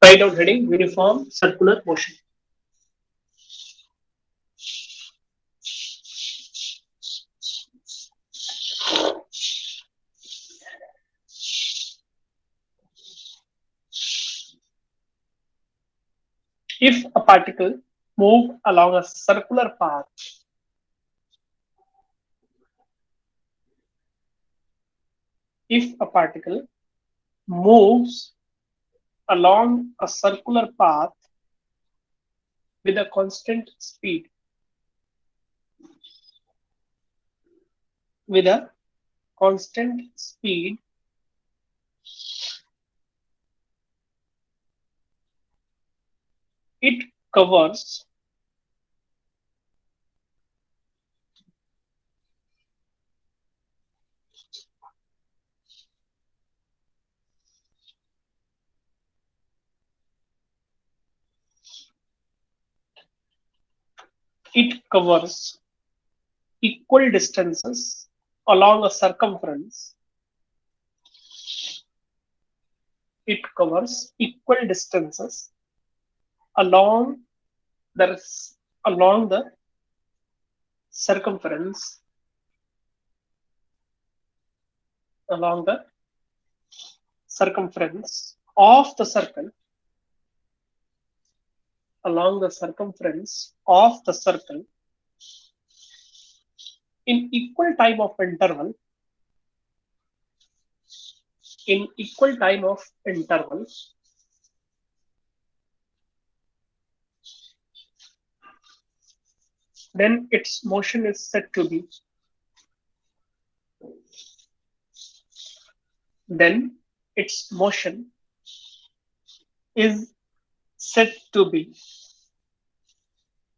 Write out heading uniform circular motion. If a particle move along a circular path, if a particle moves along a circular path with a constant speed, with a constant speed, it covers it covers equal distances along a circumference. It covers equal distances along the along the circumference along the circumference of the circle along the circumference of the circle in equal time of interval in equal time of interval then its motion is said to be then its motion is said to be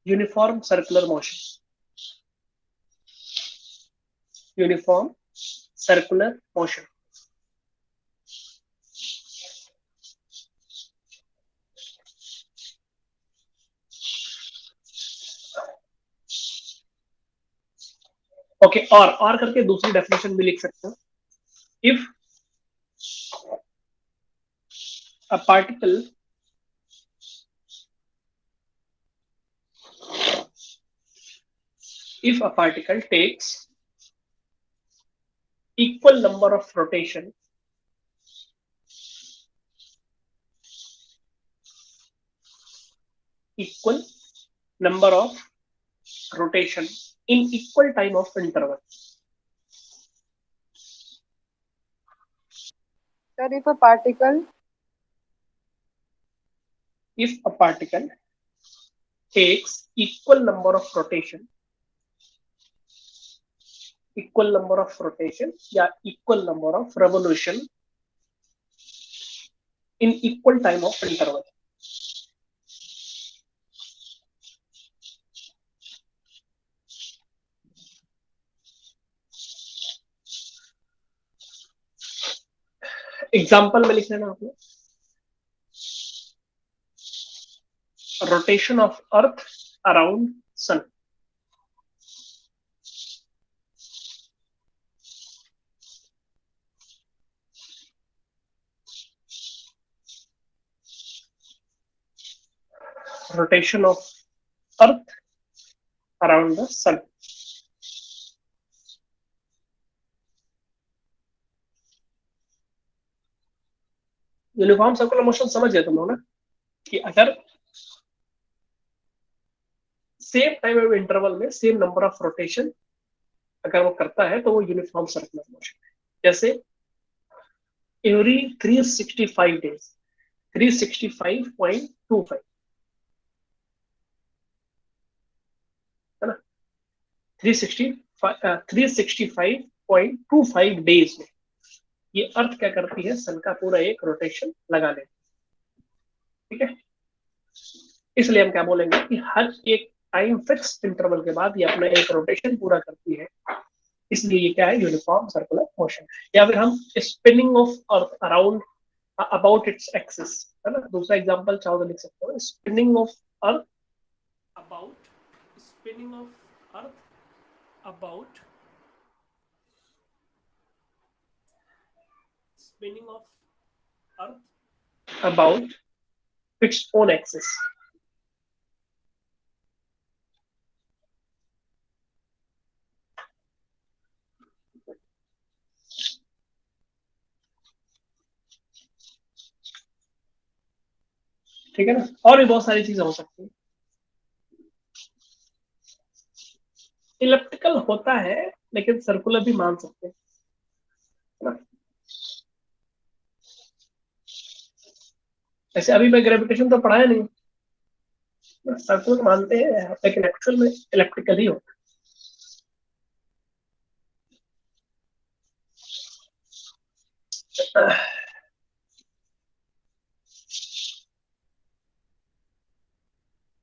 uniform circular motion. Uniform circular motion. Okay और करके दूसरी definition भी लिख सकते हो. If a particle takes equal number of rotation equal number of rotation in equal time of interval. Sir, if a particle takes equal number of rotation या equal number of revolution in equal time of interval. Example में लिख लेना आपने. Rotation of earth around sun. rotation of earth around the sun. Uniform circular motion समझ गए तुम लोग ना कि अगर सेम टाइम ऑफ इंटरवल में सेम नंबर ऑफ रोटेशन अगर वो करता है तो वो यूनिफॉर्म सर्कुलर मोशन है. जैसे एवरी 365 डेज 365.25 है ना. 365.25 डेज में ये अर्थ क्या करती है, सन का पूरा एक रोटेशन लगा लेती है. ठीक है, इसलिए हम क्या बोलेंगे कि हर एक टाइम फिक्स इंटरवल के बाद ये अपना एक रोटेशन पूरा करती है, इसलिए ये क्या है, यूनिफॉर्म सर्कुलर मोशन. या फिर हम spinning of earth around about its axis, है ना. दूसरा एग्जांपल चाहो तो लिख सकते हो, spinning of earth about spinning of earth about spinning of earth about its own axis. ठीक है ना, और भी बहुत सारी चीजें हो सकती है। इलेप्टिकल होता है लेकिन सर्कुलर भी मान सकते हैं, है ना। ऐसे अभी मैं ग्रेविटेशन तो पढ़ाया नहीं, सर्कुलर मानते हैं लेकिन एक्चुअल में इलेप्टिकल ही होता है।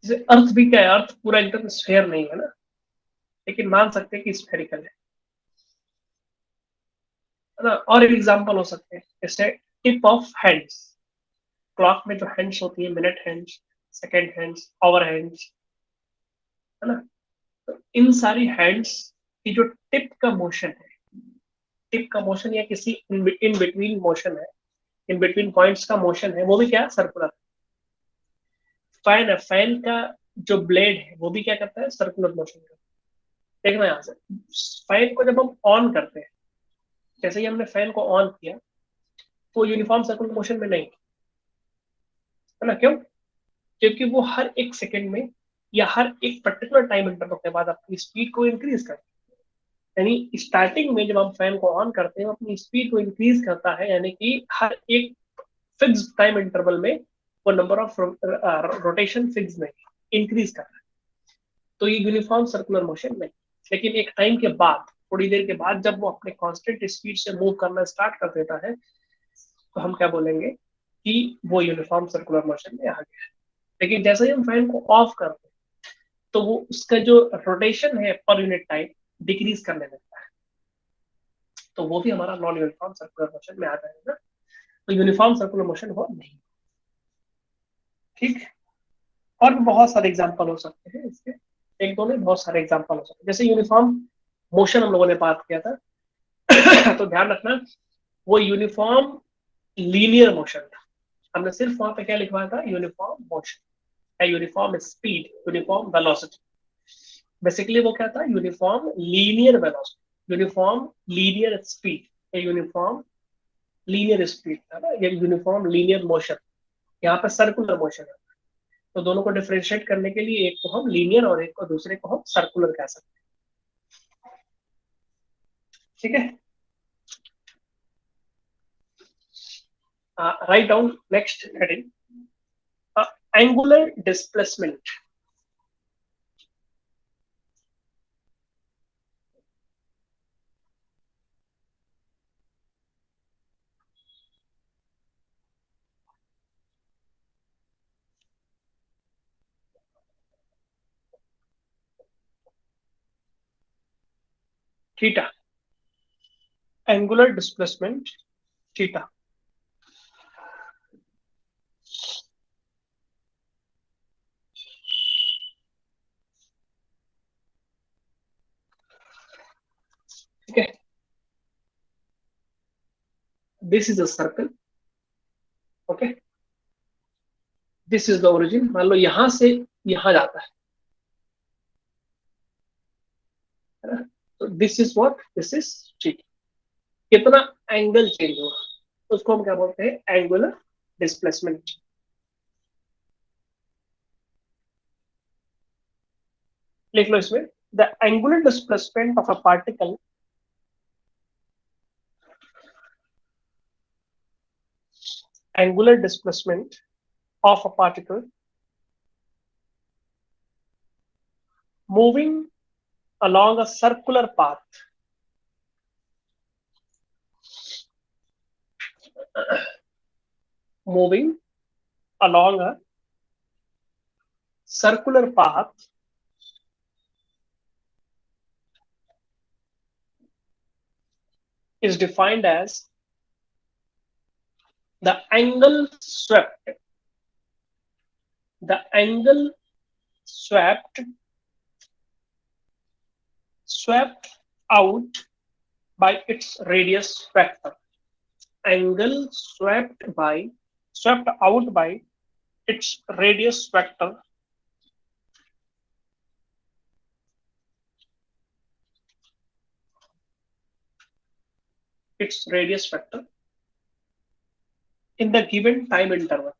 जैसे अर्थ भी क्या है, अर्थ पूरा एकदम स्फेयर नहीं है ना, लेकिन मान सकते हैं कि स्फेरिकल है ना। और एक एग्जांपल हो सकते हैं जैसे टिप ऑफ हैंड्स, क्लॉक में जो हैंड्स होती है, minute hands, second hands, hour hands, है ना। तो इन सारी हैंड्स की जो टिप का मोशन है, टिप का मोशन या किसी इन बिटवीन मोशन है, इन बिटवीन पॉइंट्स का मोशन है, वो भी क्या सर्कुलर। फैन है, फैन का जो ब्लेड है वो भी क्या करता है, सर्कुलर मोशन करता है। देखना यहाँ से, फैन को जब हम ऑन करते हैं, जैसे ही हमने फैन को ऑन किया तो यूनिफॉर्म सर्कुलर मोशन में नहीं, है ना। क्यों? क्योंकि वो हर एक सेकंड में या हर एक पर्टिकुलर टाइम इंटरवल के बाद अपनी स्पीड को इंक्रीज करता है। यानी स्टार्टिंग में जब हम फैन को ऑन करते हैं, अपनी स्पीड को इंक्रीज करता है, यानी कि हर एक फिक्स टाइम इंटरवल में वो नंबर ऑफ रोटेशन फिक्स नहीं, इंक्रीज कर रहा है। तो ये यूनिफॉर्म सर्कुलर मोशन नहीं। लेकिन एक टाइम के बाद, थोड़ी देर के बाद, जब वो अपने कांस्टेंट स्पीड से मूव करना स्टार्ट कर देता है, तो हम क्या बोलेंगे कि वो यूनिफॉर्म सर्कुलर मोशन में आ गया है। लेकिन जैसे ही हम फैन को ऑफ करते हैं, तो वो उसका जो रोटेशन है पर यूनिट टाइम डिक्रीज करने लगता है, तो वो भी हमारा नॉन यूनिफॉर्म सर्कुलर मोशन में आ जाएगा। तो यूनिफॉर्म सर्कुलर मोशन हो नहीं। ठीक। और भी बहुत सारे एग्जाम्पल हो सकते हैं इसके, एक दो नहीं, बहुत सारे एग्जाम्पल हो सकते हैं। जैसे यूनिफॉर्म मोशन हम लोगों ने बात किया था तो ध्यान रखना, वो यूनिफॉर्म लीनियर मोशन था। हमने सिर्फ वहां पे क्या लिखवाया था, uniform motion, uniform speed, uniform velocity. Basically वो क्या था, uniform linear velocity, uniform linear speed, uniform linear speed था ना, ये यूनिफॉर्म लीनियर मोशन। यहाँ पे सर्कुलर मोशन है, तो दोनों को डिफरेंशिएट करने के लिए एक को हम लीनियर और एक को दूसरे को हम सर्कुलर कह सकते हैं। ठीक है, write down next heading, angular displacement. Theta, angular displacement theta. ठीक है, this is a circle, okay, this is the origin. मान लो यहां से यहां जाता है ना, तो this is what, this is theta. कितना एंगल चेंज हुआ, तो उसको हम क्या बोलते हैं, एंगुलर डिस्प्लेसमेंट। लिख लो इसमें, the angular displacement of a particle, angular displacement of a particle moving along a circular path, moving along a circular path is defined as the angle swept, the angle swept swept out by its radius vector, angle swept out by its radius vector in the given time interval.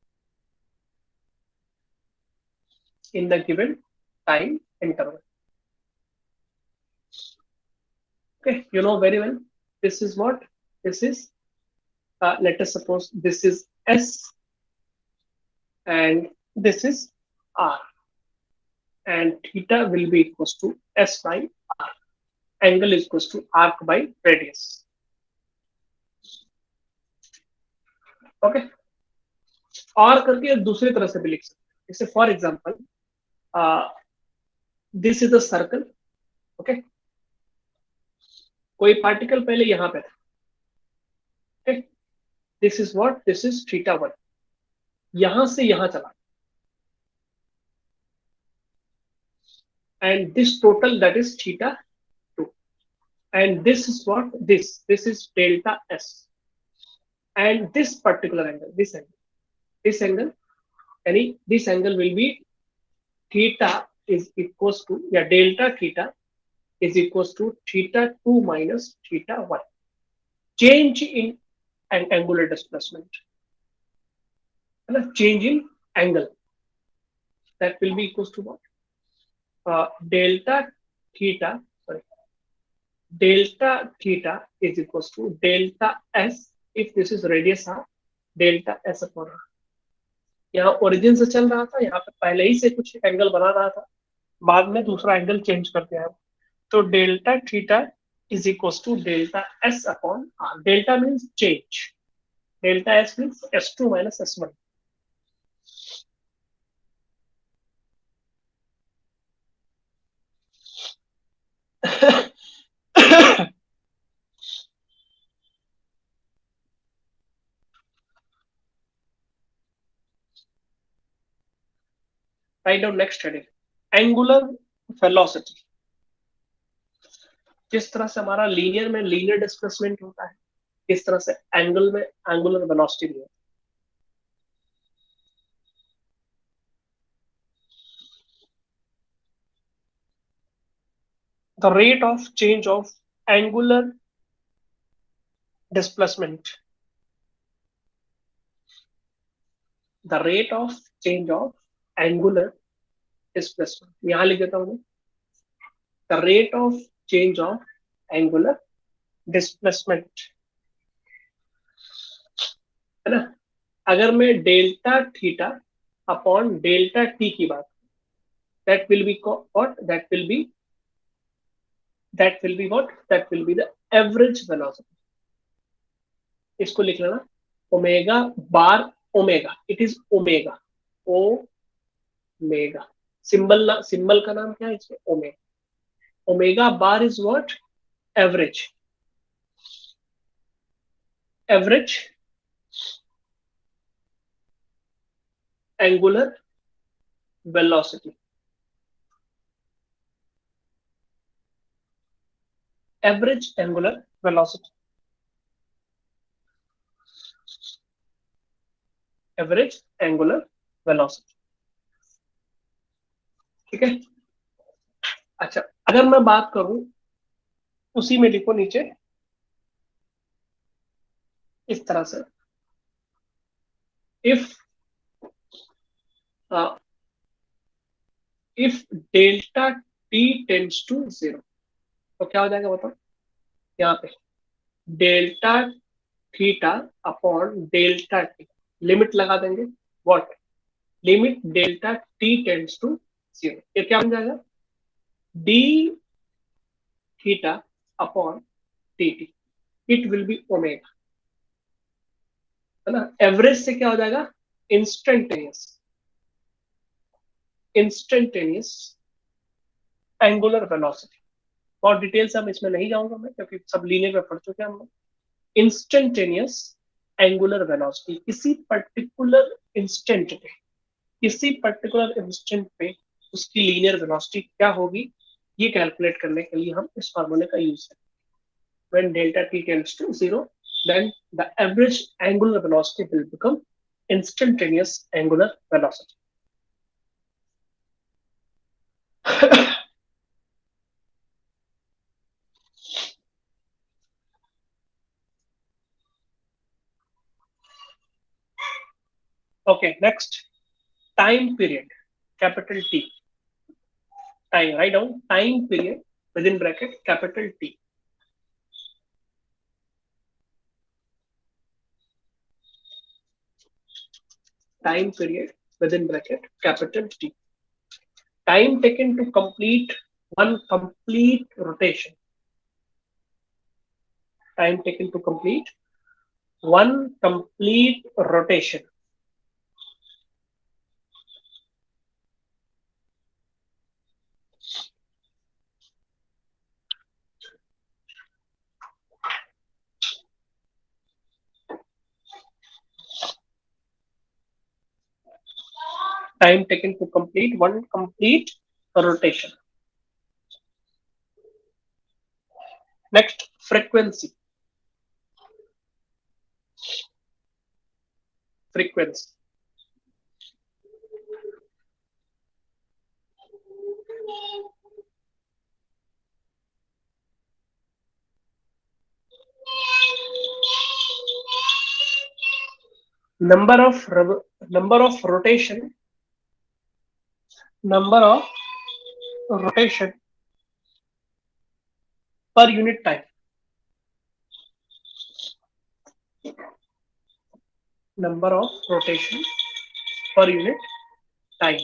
In the given time interval. Okay, you know very well. This is what? This is, let us suppose this is S and this is R. And theta will be equals to S by R. Angle is equals to arc by radius. Okay. और करके दूसरी तरह से भी लिख सकते हैं. जैसे for example this is a circle. Okay, कोई पार्टिकल पहले यहां पे था. Okay, this is what, this is theta 1. यहां से यहां चला and this total, that is theta 2, and this is what, this is delta S, and this particular angle, this angle any this angle will be theta is equals to, yeah, delta theta is equals to theta 2 minus theta 1. Change in an angular displacement, change in angle, that will be equals to what, delta theta is equals to delta S, if this is radius r, delta S upon r. यहाँ origin से चल रहा था, यहाँ पे पहले ही से कुछ एंगल बना रहा था, बाद में दूसरा एंगल चेंज कर दिया है. तो delta theta is equals to delta S upon are. Delta means change, delta S means S2 minus S1. Write down next heading, angular velocity. जिस तरह से हमारा लीनियर में लीनियर डिस्प्लेसमेंट होता है, इस तरह से एंगल में एंगुलर वेलोसिटी भी होता है. The rate of change of angular displacement, the rate of change of angular displacement, यहां लिख देता हूं, the rate of change of angular displacement, है ना. अगर मैं delta theta upon delta T की बात, that will be what, that will be what, that will be the average velocity. इसको लिख लेना, omega bar omega, it is omega, omega symbol का नाम क्या है इसमें, omega. Omega bar is what, average angular velocity. Average angular velocity. Average angular velocity. ठीक है. अच्छा, अगर मैं बात करूं, उसी में लिखो नीचे इस तरह से, if delta t tends to 0, तो क्या हो जाएगा बताओ. यहाँ पे delta theta upon delta T, limit लगा देंगे, what, limit delta T tends to 0. ये क्या बन जाएगा, D theta upon T T, it will be omega, है ना. एवरेज से क्या हो जाएगा, इंस्टेंटेनियस एंगुलर वेलोसिटी. और डिटेल्स हम इसमें नहीं जाऊंगा मैं, क्योंकि सब लीनियर में पढ़ चुके हैं हम लोग. इंस्टेंटेनियस एंगुलर वेलोसिटी, किसी पर्टिकुलर इंस्टेंट पे उसकी लीनियर वेलोसिटी क्या होगी, ये कैलकुलेट करने के लिए हम इस फार्मूले का यूज करें. When delta t tends to 0, then the average angular velocity will become instantaneous angular velocity. Okay, next, time period, capital T. Time, write down time period within bracket capital T. Time period within bracket capital T. Time taken to complete one complete rotation. Time taken to complete one complete rotation. Time taken to complete one complete rotation. Next, frequency. Frequency. Number of rotation. Number of rotation per unit time. Number of rotation per unit time.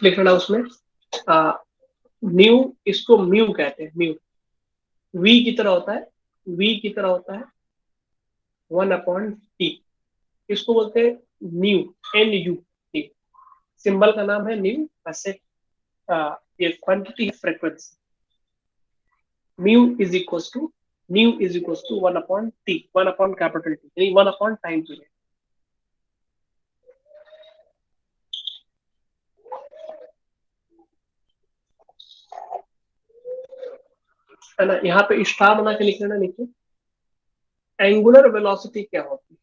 लिखना उसमें new, इसको mu कहते हैं, mu V की तरह होता है, we की तरह होता है 1/t, इसको बोलते हैं न्यू, NU, सिंबल का नाम है न्यू, वैसे ये quantity frequency, mu is equal to nu is equal to 1/t, 1 capital T, यानी 1 टाइम पीरियड। है ना, यहाँ पे स्टार बना के लिख लेना नीचे। एंगुलर वेलोसिटी क्या होती है?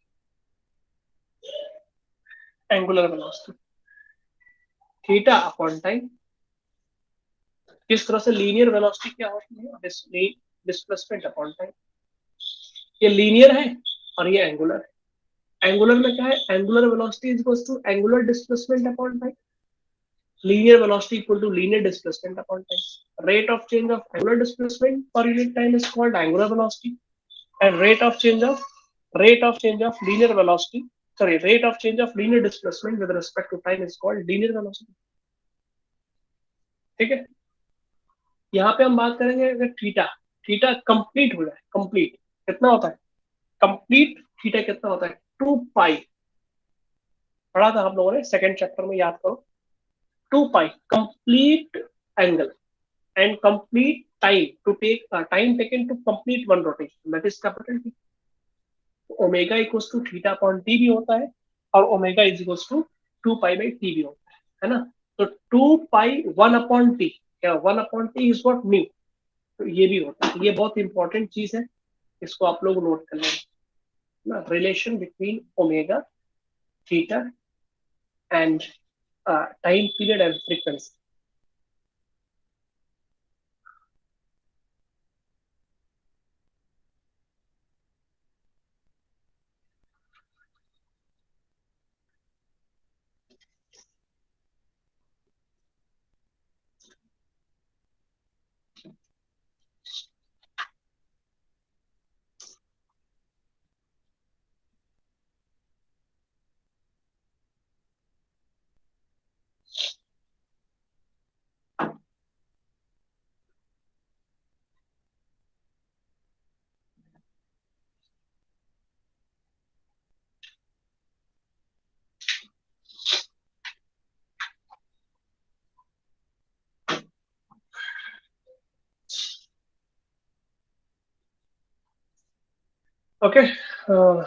Angular velocity theta upon time. किस तरह से लीनियर वेलोसिटी क्या होती है? Displacement upon time. ये लीनियर है और ये एंगुलर है। एंगुलर में क्या है? Angular velocity is equal to angular displacement upon time. Linear velocity equal to linear displacement upon time. Rate of change of angular displacement per unit time is called angular velocity, and rate of change of linear velocity, rate of change of linear displacement with respect to time is called linear velocity. ठीक है, यहाँ पे हम बात करेंगे अगर theta, theta complete हो जाए, कंप्लीट कितना होता है? कंप्लीट थीटा कितना होता है? 2 पाई, पढ़ा था हम लोगों ने सेकंड चैप्टर में, याद करो। 2 pi complete angle and complete time to take time taken to complete one rotation, that is capital T. Omega equals to theta upon T भी होता है, और omega is equals to 2 pi T भी होता है ना। तो 2 पाई 1/t, क्या 1/t इज व्हाट? न्यू। तो ये भी होता है, ये बहुत इंपॉर्टेंट चीज है, इसको आप लोग नोट कर लेना ना, relation between omega, theta and time period and frequency. Okay. Uh,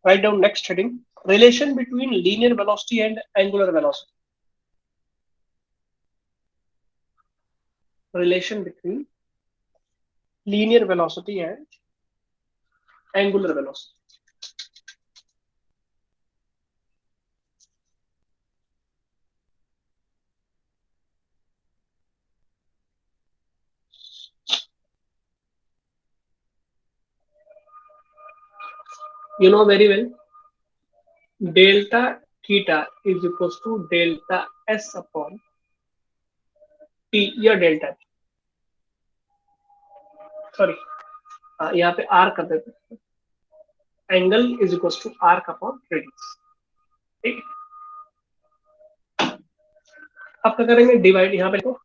Write down next heading: relation between linear velocity and angular velocity. Relation between linear velocity and angular velocity. You know very well, delta theta is equals to delta s upon t या delta t. Sorry, यहाँ पे r कर देते हैं, angle is equals to arc upon radius. ठीक है. अब क्या करेंगे, डिवाइड, यहाँ पे देखो,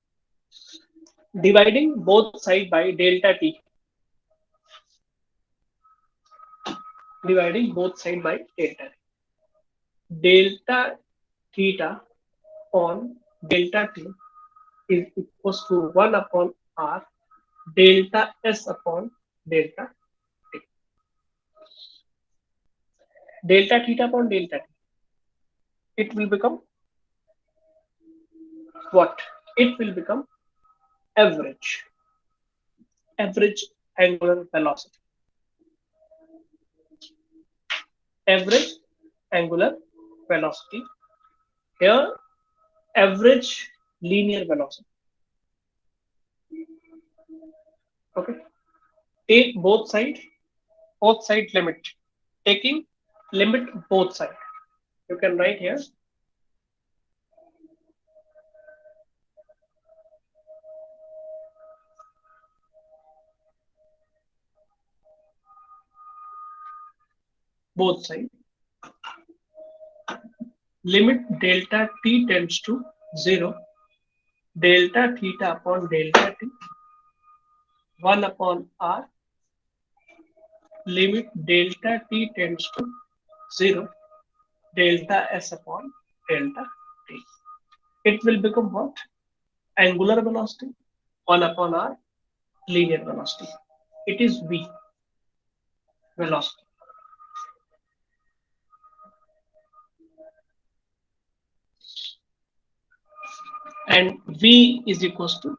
dividing both side by delta t, dividing both side by delta t. Delta theta on delta t is equals to 1 upon r delta s upon delta t. Delta theta upon delta t, it will become what? It will become average, average angular velocity, average angular velocity. Here, average linear velocity. Okay. Take both side limit. Taking limit both side. You can write here both side. Limit delta t tends to 0, delta theta upon delta t, 1 upon r, limit delta t tends to 0, delta s upon delta t. It will become what? Angular velocity, 1 upon r, linear velocity. It is v, velocity. And v is equals to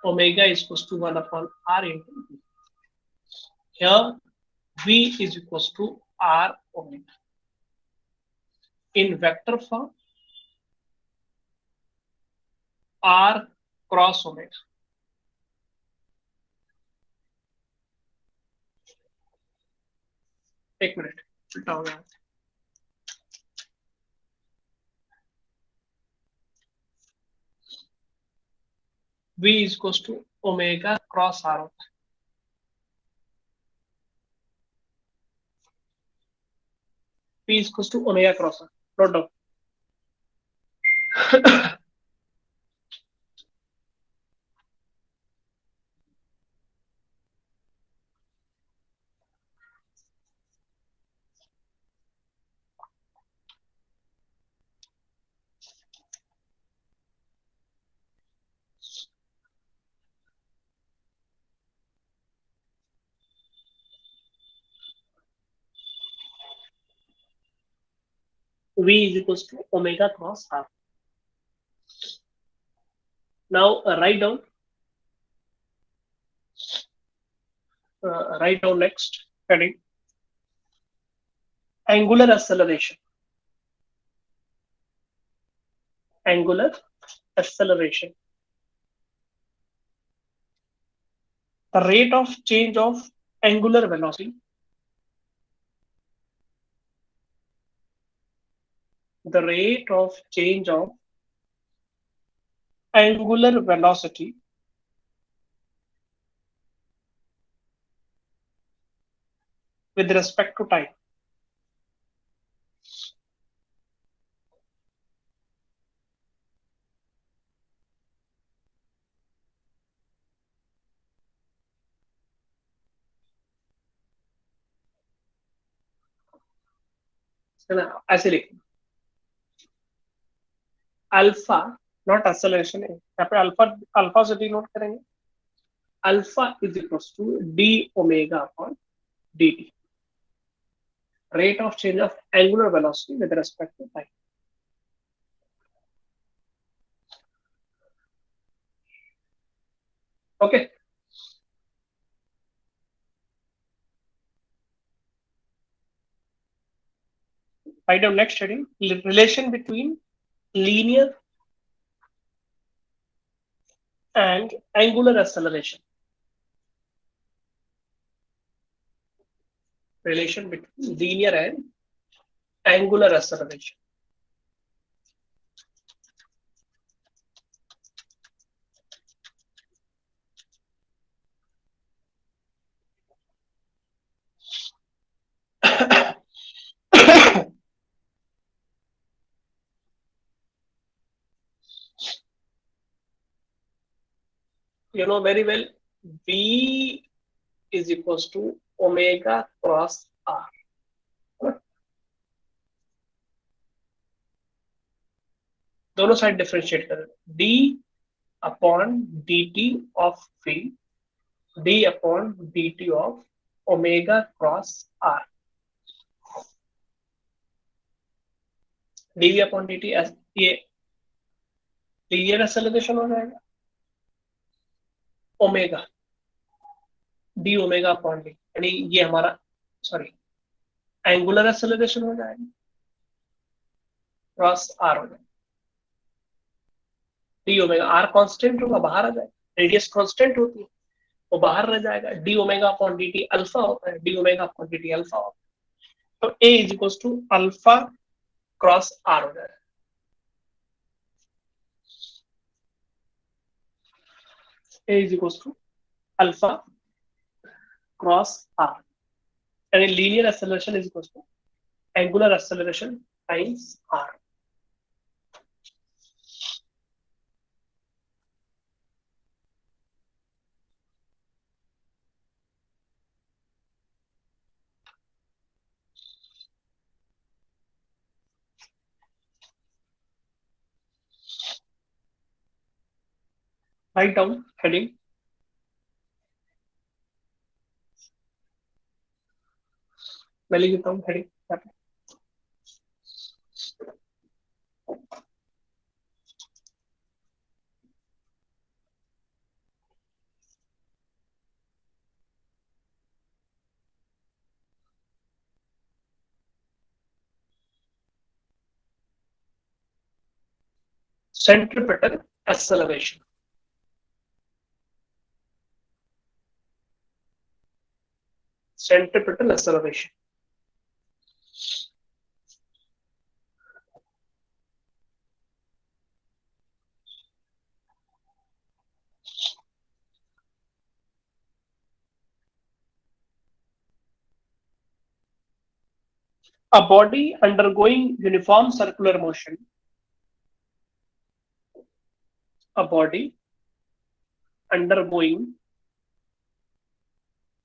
omega is equals to 1 upon r into v. Here v is equals to r omega. In vector form, r cross omega. एक minute, उल्टा हो गया. v is equals to omega cross r. p is equals to omega cross r. Note down. v is equals to omega cross r. Now write down next heading: angular acceleration. Angular acceleration. The rate of change of angular velocity. The rate of change of angular velocity with respect to time. ऐसे लिखें, alpha not acceleration है, यहाँ पे alpha alpha से denote करेंगे, alpha is equal to d omega upon D t, rate of change of angular velocity with respect to time. Okay. Write down next heading, relation between linear and angular acceleration. Relation between linear and angular acceleration. You know very well, V is equals to omega cross R. दोनों side differentiate करें, d upon dt of v, d upon dt of omega cross r, dv upon dt ये linear acceleration हो जाएगा, omega D omega upon D, यानी ये हमारा sorry angular acceleration हो जाएगा, क्रॉस आर हो जाएगा, डी ओमेगा, आर कांस्टेंट होगा बाहर आ जाएगा, रेडियस कांस्टेंट होती है वो बाहर रह जाएगा, D omega upon D T alpha होता है, D omega upon D T alpha होता है, तो A is equal to alpha cross R हो जाएगा, A is equal to alpha cross R, यानी linear acceleration is equal to angular acceleration times R. Write down heading, मैं लिख देता हूँ heading, centripetal acceleration. Centripetal acceleration. A body undergoing uniform circular motion. A body undergoing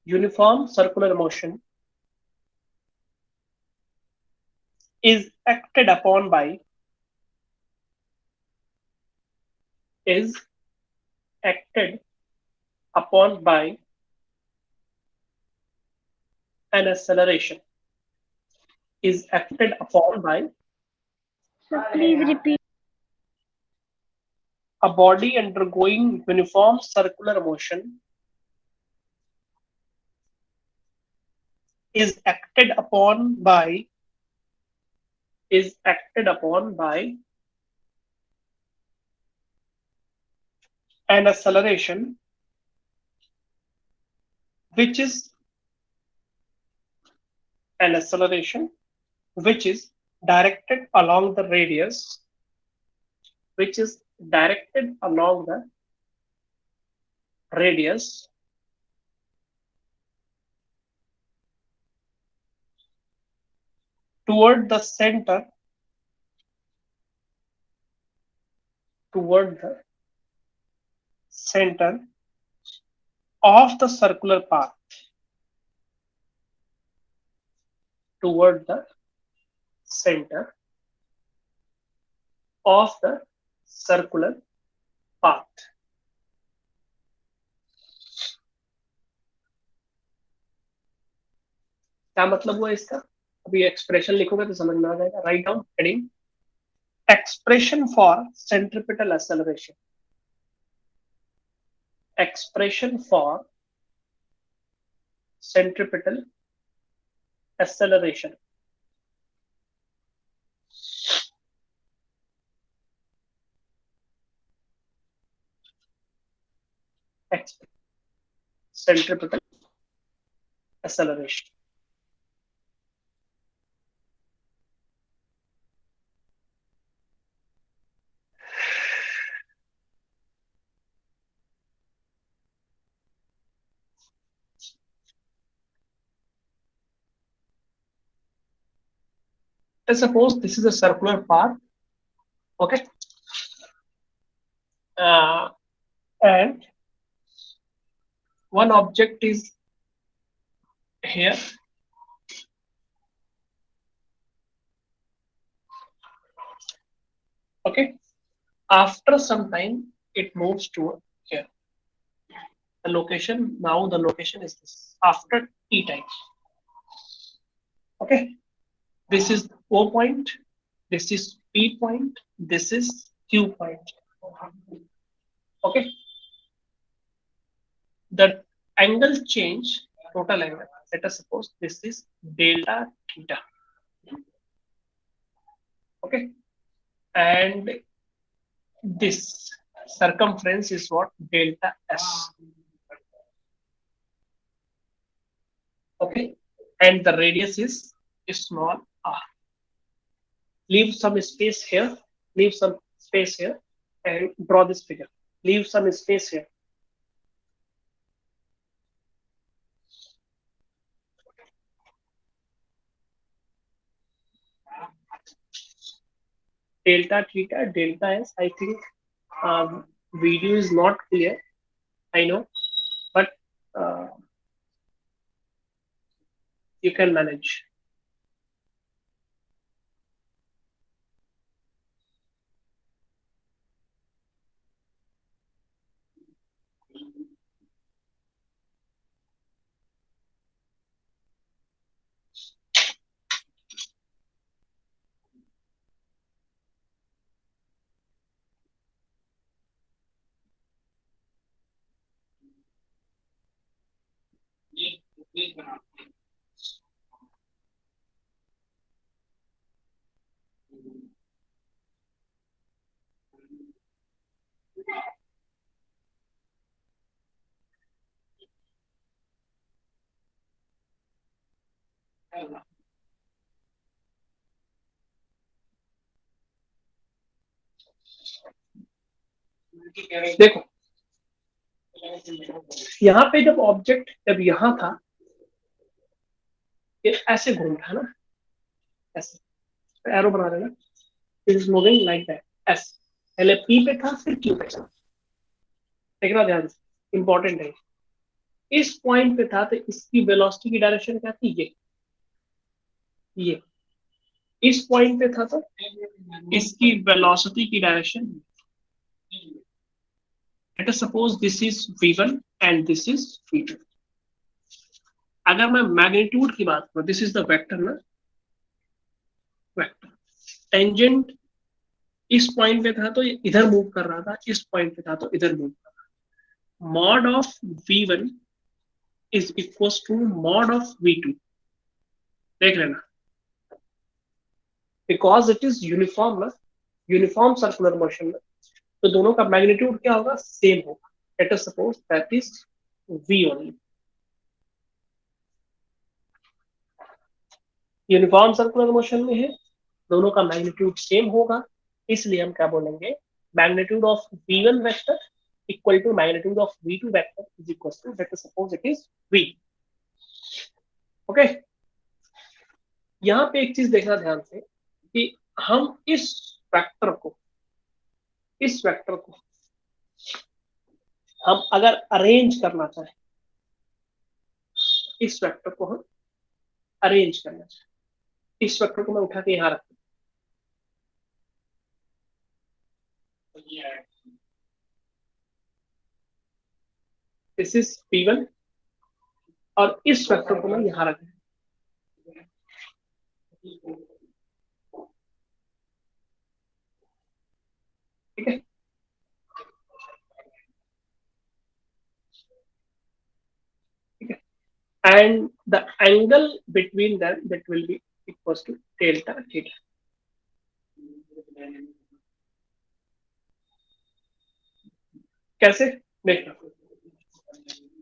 uniform circular motion is acted upon by an acceleration. Is acted upon by. So please repeat. A body undergoing uniform circular motion is acted upon by an acceleration which is directed along the radius, toward the center of the circular path, toward the center of the circular path. क्या मतलब हुआ इसका? अभी expression लिखोगे तो समझ में आ जाएगा। Write down heading expression for centripetal acceleration. Expression for centripetal acceleration. Centripetal acceleration. Let's suppose this is a circular path, okay, and one object is here, okay. After some time, it moves to here. The location, now the location is this. After t time, okay. This is O point, this is P point, this is Q point, okay. The angle change, total angle, let us suppose this is delta theta, okay, and this circumference is what? Delta S, okay, and the radius is small r. Leave some space here, leave some space here, and draw this figure. Leave some space here. Delta theta, delta S. I think video is not clear, I know, but you can manage. देखो यहाँ पे जब object जब यहाँ था, ये ऐसे घूम रहा है ना, ऐसे एरो बना देना, it is moving like that. S पहले पी पे था, फिर क्यू पे था। देखना ध्यान से, इंपॉर्टेंट है। इस पॉइंट पे था तो इसकी वेलोसिटी की डायरेक्शन क्या थी? ये इस पॉइंट पे था तो इसकी वेलोसिटी की direction, late us suppose this is v1 and this is v2। अगर मैं मैग्नीट्यूड की बात करूं, दिस इज द वेक्टर ना, वेक्टर टेंजेंट इस पॉइंट पे था तो इधर मूव कर रहा था, इस पॉइंट पे था तो इधर मूव कर रहा था। Mod of v1 is equal to mod of v2। देख लेना, बिकॉज इट इज यूनिफॉर्म ना, यूनिफॉर्म सर्कुलर मोशन में, तो दोनों का मैग्नीट्यूड क्या होगा? सेम होगा। Let us suppose that is v only. Uniform circular motion में है, दोनों का मैग्नीट्यूड सेम होगा, इसलिए हम क्या बोलेंगे? Magnitude of v1 vector equal to magnitude of v2 vector is equal to, let us suppose it is v। Okay, यहाँ पे एक चीज देखना ध्यान से कि हम इस वेक्टर को हम अगर अरेंज करना चाहें, इस वेक्टर को हम अरेंज करना चाहें, इस वेक्टर को मैं उठा के यहां रखता हूं, दिस इज P1 और इस वेक्टर को मैं यहां रख, ठीक है। ठीक है, and the angle between them that will be equals to delta theta. कैसे? देखो,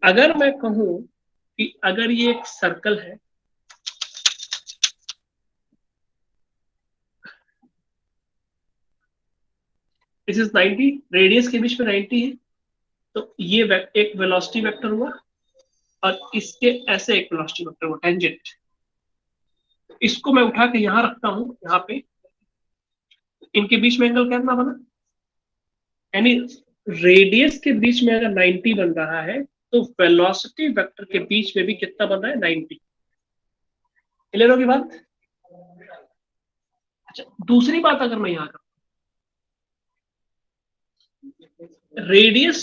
अगर मैं कहूं कि अगर ये एक सर्कल है, दिस इज 90, रेडियस के बीच में 90 है, तो ये एक वेलोसिटी वेक्टर हुआ और इसके ऐसे एक वेलोसिटी वेक्टर हुआ टेंजेंट। इसको मैं उठा के यहां रखता हूं, यहाँ पे इनके बीच में एंगल कितना बना, यानी रेडियस के बीच में अगर 90 बन रहा है तो वेलोसिटी वेक्टर के बीच में भी कितना बन रहा है, 90। क्लियर होगी बात? अच्छा, दूसरी बात अगर मैं यहां करूं, रेडियस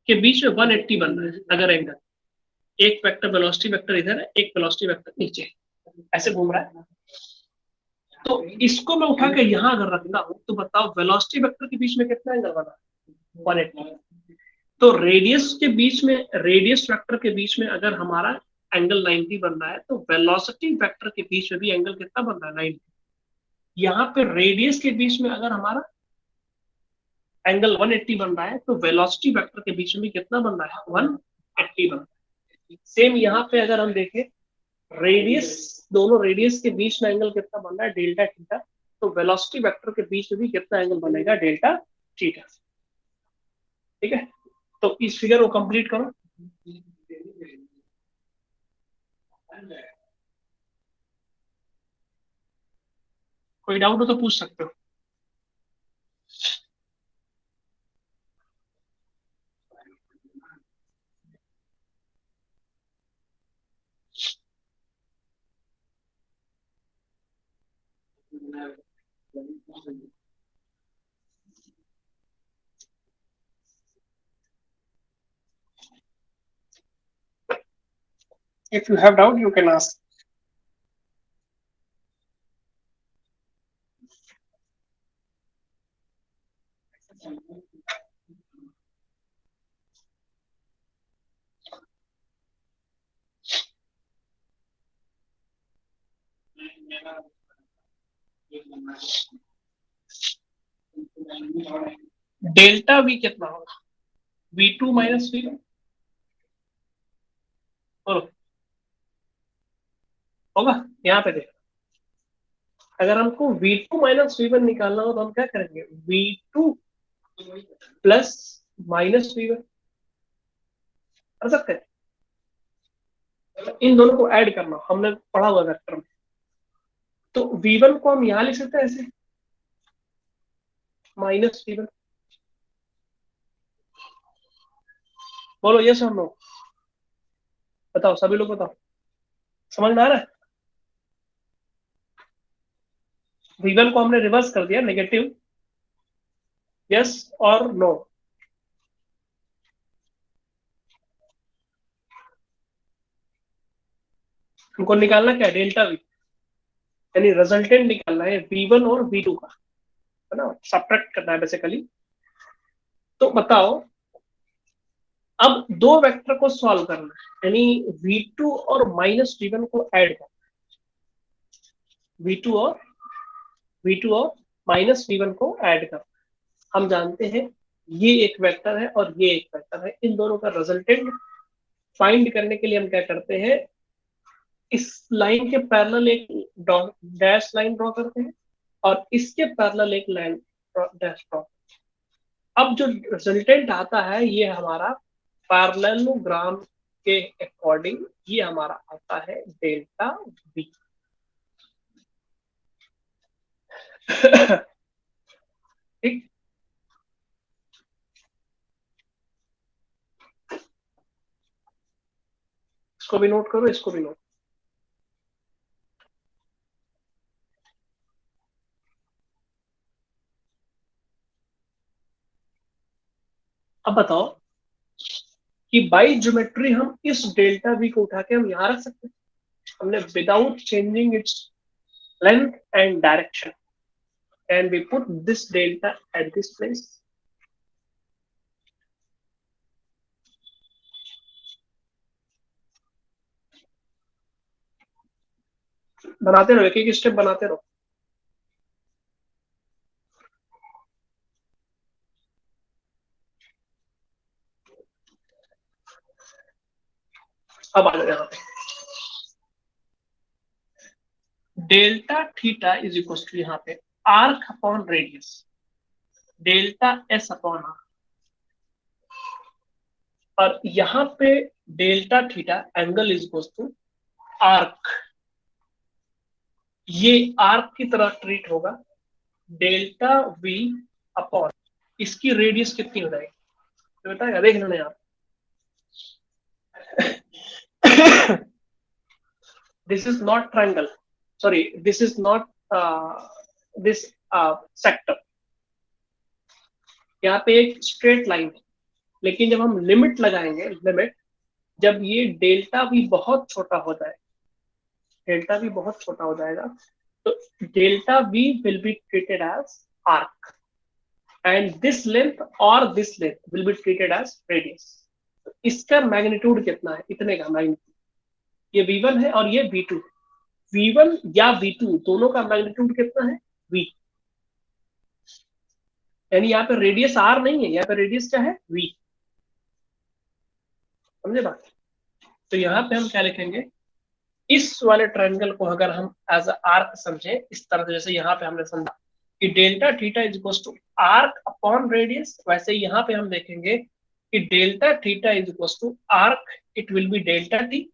के बीच में 180 बन रहा है अगर एंगल, एक वेक्टर वेलोसिटी वेक्टर इधर है, एक वेलोसिटी वेक्टर नीचे ऐसे घूम रहा है, तो इसको मैं उठा के यहां अगर रखता हूं तो बताओ वेलोसिटी वेक्टर के बीच में कितना एंगल बना, 180। तो रेडियस के बीच में, रेडियस वेक्टर के बीच में अगर हमारा एंगल 90 बन रहा है तो वेलोसिटी वेक्टर के बीच में भी एंगल कितना बन रहा है, 90। यहाँ पे रेडियस के बीच में अगर हमारा एंगल 180 बन रहा है तो वेलोसिटी वेक्टर के बीच में भी कितना बन रहा है, 180 बन रहा है। सेम यहाँ पे अगर हम देखें, रेडियस, दोनों रेडियस के बीच में एंगल कितना बन रहा है, डेल्टा थीटा, तो वेलोसिटी वेक्टर के बीच में भी कितना एंगल बनेगा, डेल्टा थीटा। ठीक है, तो इस फिगर को कंप्लीट करो। कोई डाउट हो तो पूछ सकते हो। If you have doubt, you can ask. Delta V कितना होगा, V2 माइनस V1। होगा, यहाँ पे देखो, अगर हमको V2 माइनस V1 निकालना हो तो हम क्या करेंगे, V2 प्लस माइनस V1 कर सकते हैं। इन दोनों को ऐड करना हमने पढ़ा हुआ वेक्टर में, तो V1 को हम यहां लिख सकते हैं ऐसे, माइनस V1। बोलो यस और नो, बताओ सभी लोग बताओ, समझ में आ रहा है? V1 को हमने रिवर्स कर दिया, नेगेटिव, यस और नो। हमको निकालना क्या है, डेल्टा V, यानी रिजल्टेंट निकालना है V1 और V2 का, है ना, सब्ट्रैक्ट करना है बेसिकली। तो बताओ, अब दो वेक्टर को सॉल्व करना है, यानी V2 और माइनस V1 को ऐड करना, V2 और माइनस V1 को ऐड करना। हम जानते हैं ये एक वेक्टर है और ये एक वेक्टर है, इन दोनों का रिजल्टेंट फाइंड करने के लिए हम क्या करते हैं, इस लाइन के पैरेलल एक डैश लाइन ड्रॉ करते हैं और इसके पैरेलल एक लाइन डैश ड्रॉ। अब जो रिजल्टेंट आता है ये हमारा पैरेललोग्राम के अकॉर्डिंग ये हमारा आता है डेल्टा V। ठीक, इसको भी नोट करो, इसको भी नोट। अब बताओ कि बाई ज्योमेट्री हम इस डेल्टा वी को उठा के हम यहां रख सकते हैं। हमने without changing its length and direction and we put this delta at this place. बनाते रहो, एक एक स्टेप बनाते रहो। अब आ जाओ यहाँ पे, delta theta is equal to यहाँ पे arc upon radius delta S upon r, और यहाँ पे delta theta angle is equal to arc, ये आर्क की तरह ट्रीट होगा। डेल्टा वी अपॉन इसकी रेडियस कितनी हो जाएगी तो बताएगा, देख लेना आप। This is not triangle, sorry, this is not this sector। यहाँ पे एक स्ट्रेट लाइन है, लेकिन जब हम लिमिट लगाएंगे, लिमिट जब ये डेल्टा भी बहुत छोटा हो जाए, डेल्टा भी बहुत छोटा हो जाएगा, तो delta V will be treated as arc and this length और this length will be treated as radius. इसका मैग्नीट्यूड कितना है, इतने का मैग्नीट्यूड, ये v1 है और ये v2। v1 या v2 दोनों का मैग्नीट्यूड कितना है, v, यानी यहाँ पे रेडियस r नहीं है, यहाँ पे रेडियस क्या है, v। समझे बात? तो यहाँ पे हम क्या लिखेंगे, इस वाले ट्रायंगल को अगर हम एज अ आर्क समझे इस तरह से, जैसे यहाँ पे हमने समझा कि delta theta is equal to arc upon radius, वैसे यहाँ पे हम देखेंगे कि delta theta is equal to arc, it will be delta t,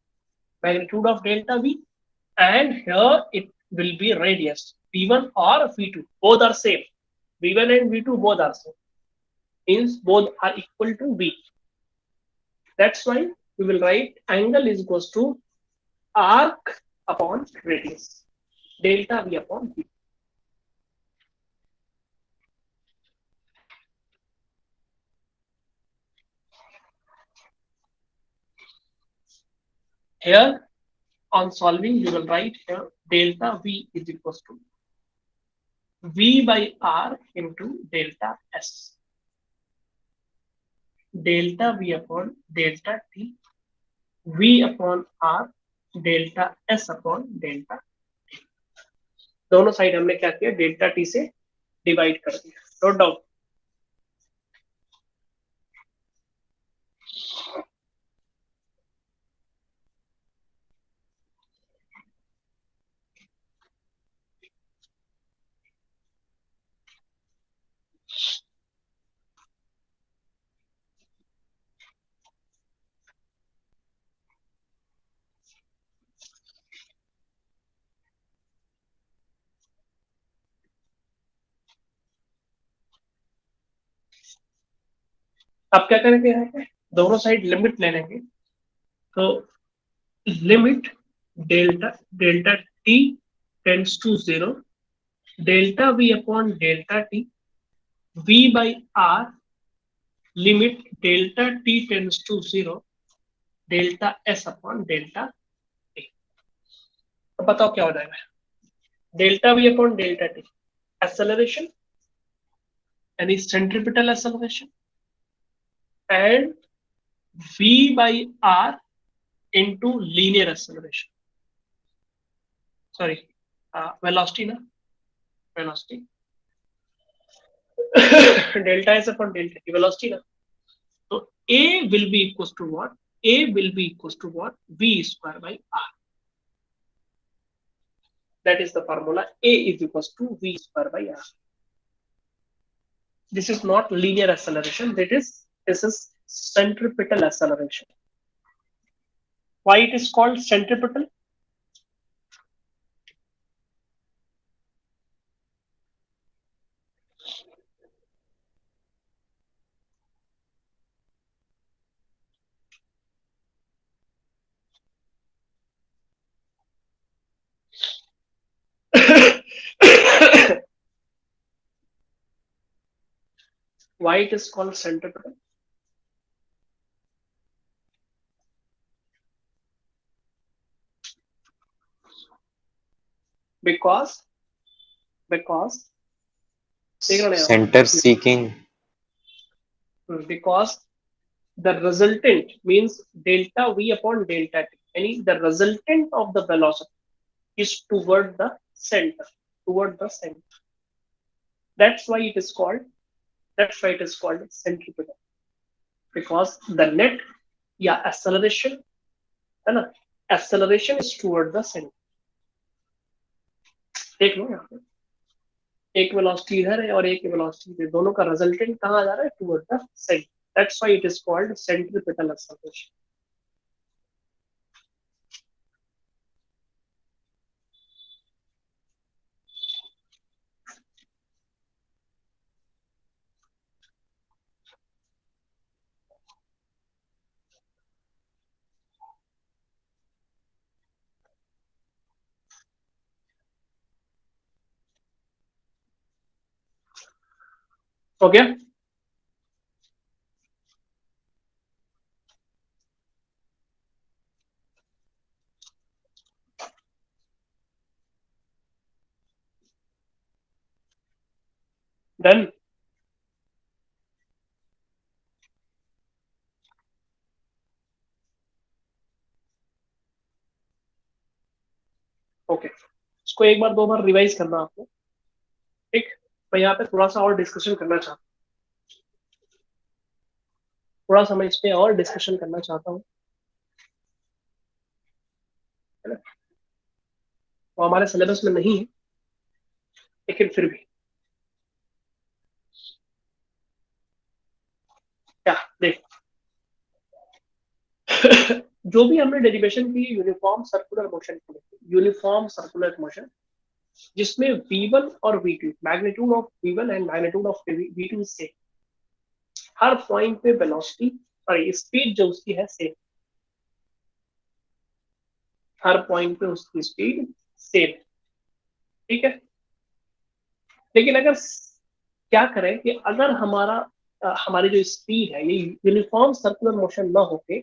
magnitude of delta v, and here it will be radius v1 or v2, both are same, v1 and v2 both are same, means both are equal to v. That's why we will write angle is equals to arc upon radius, delta v upon v. Here on solving you will write here delta v is equals to v by r into delta s, delta v upon delta t, v upon are, delta S upon delta t. दोनों side हमने क्या किया, delta t से divide कर दिया। Note down. अब क्या करेंगे, यहाँ पे दोनों साइड लिमिट ले लेंगे, तो limit delta delta T tends to 0, delta v upon delta t, v by r, limit delta T tends to 0, delta S upon delta t. तो बताओ क्या हो जाएगा, delta v upon delta t acceleration, any centripetal acceleration, and v by r into linear acceleration, sorry, velocity na, velocity delta s upon delta t, velocity na, so a will be equals to what, a will be equals to what, v square by r, that is the formula, a is equals to v square by r. This is not linear acceleration, this is centripetal acceleration. Why it is called centripetal? Why it is called centripetal? Because देख रहे हैं center seeking, because the resultant means delta v upon delta t, यानी the resultant of the velocity is toward the center. That's why it is called centripetal, because the net या acceleration है ना, acceleration is toward the center. देख लो यहाँ पे एक velocity इधर है और एक वेलोसिटी इधर, दोनों का रिजल्टेंट कहाँ जा रहा है? Toward the centre. That's why it is called centripetal acceleration. हो गया? डन. ओके, इसको एक बार दो बार रिवाइज करना आपको. ठीक, मैं यहाँ पे थोड़ा सा और डिस्कशन करना चाहता हूँ. थोड़ा सा मैं इस पे और डिस्कशन करना चाहता हूँ, है ना. वो हमारे सिलेबस में नहीं है, लेकिन फिर भी क्या देख जो भी हमने डेरिवेशन की यूनिफॉर्म सर्कुलर मोशन की, यूनिफॉर्म सर्कुलर मोशन जिसमें v1 और v2, magnitude of v1 and magnitude of v2 से हर पॉइंट पे वेलोसिटी और स्पीड जो उसकी है सेम, हर पॉइंट पे उसकी स्पीड सेम. ठीक है, लेकिन अगर क्या करें कि अगर हमारी जो स्पीड है ये यूनिफॉर्म सर्कुलर मोशन ना होके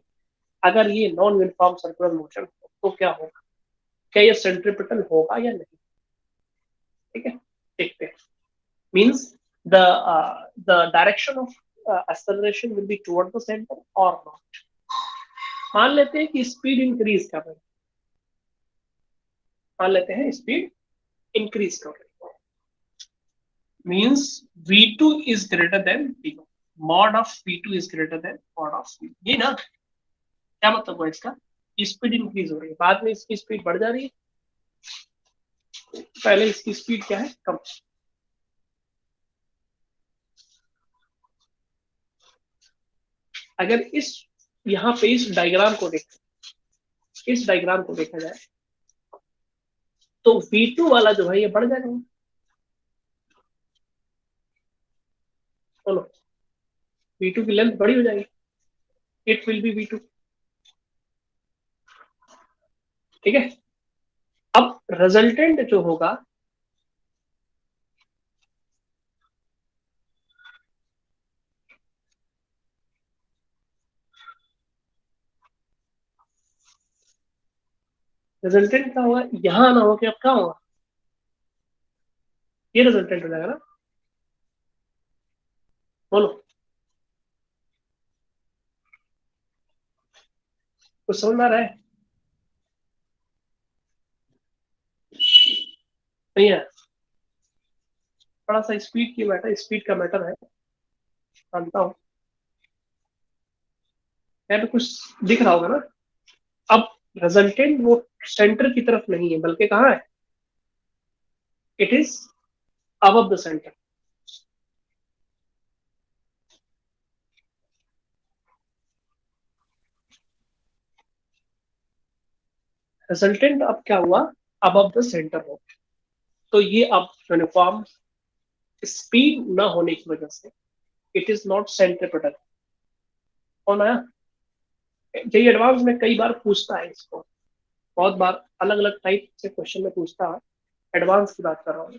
अगर ये नॉन यूनिफॉर्म सर्कुलर मोशन हो तो क्या होगा? क्या ये सेंट्रिपेटल होगा या नहीं? ठीक है, देखते हैं. Means the direction of acceleration will be toward the center or not. मान लेते हैं कि स्पीड इंक्रीज कर रही है, मान लेते हैं स्पीड इंक्रीज कर रही है, means v2 is greater than v1, mod of v2 is greater than mod of v1. ये ना क्या मतलब हुआ इसका? स्पीड इंक्रीज हो रही है, बाद में इसकी स्पीड बढ़ जा रही है, पहले इसकी स्पीड क्या है? कम. अगर यहाँ पे इस डायग्राम को देखा जाए तो v2 वाला जो है ये बढ़ जाएगा. बोलो, v2 की लेंथ बड़ी हो जाएगी, इट विल बी v2. ठीक है, अब रिजल्टेंट जो होगा रिजल्टेंट क्या होगा? यहां ना हो कि अब क्या होगा? ये रिजल्टेंट हो जाएगा ना. बोलो, कुछ समझ में आ रहा है? नहीं है? थोड़ा सा स्पीड का मैटर है, मानता हूँ. यहाँ पे कुछ दिख रहा होगा ना. अब रिजल्टेंट वो सेंटर की तरफ नहीं है, बल्कि कहाँ है? It is above the centre. Resultant अब क्या हुआ? अबव द सेंटर हो. तो ये अब यूनिफॉर्म स्पीड ना होने की वजह से इट इज नॉट सेंट्रिपेटल. कौन आया? ये एडवांस में कई बार पूछता है इसको, बहुत बार अलग अलग टाइप से क्वेश्चन में पूछता है. एडवांस की बात कर रहा हूँ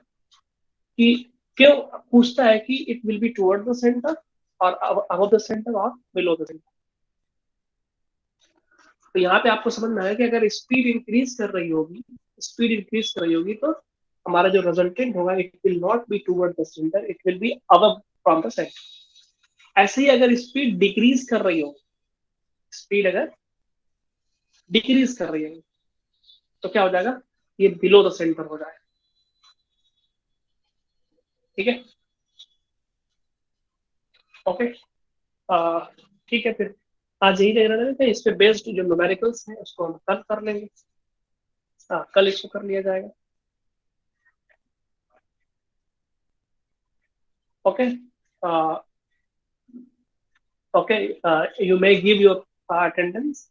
कि क्यों पूछता है कि it will B toward the centre और अबव द सेंटर और बिलो द सेंटर. तो यहाँ पे आपको समझ में आया कि अगर स्पीड इंक्रीज कर रही होगी तो हमारा जो रिजल्टेंट होगा it will not be toward the centre, it will be above from the centre. ऐसे ही अगर स्पीड डिक्रीज कर रही हो, स्पीड अगर डिक्रीज कर रही है तो क्या हो जाएगा, ये बिलो द सेंटर हो जाएगा। ठीक है, ओके, ठीक है, फिर आज यही देख रहे थे। इस पे बेस्ड जो न्यूमेरिकल्स हैं उसको हम कल कर लेंगे। हाँ, कल इसको कर लिया जाएगा। Okay, okay, you may give your attendance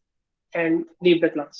and leave the class.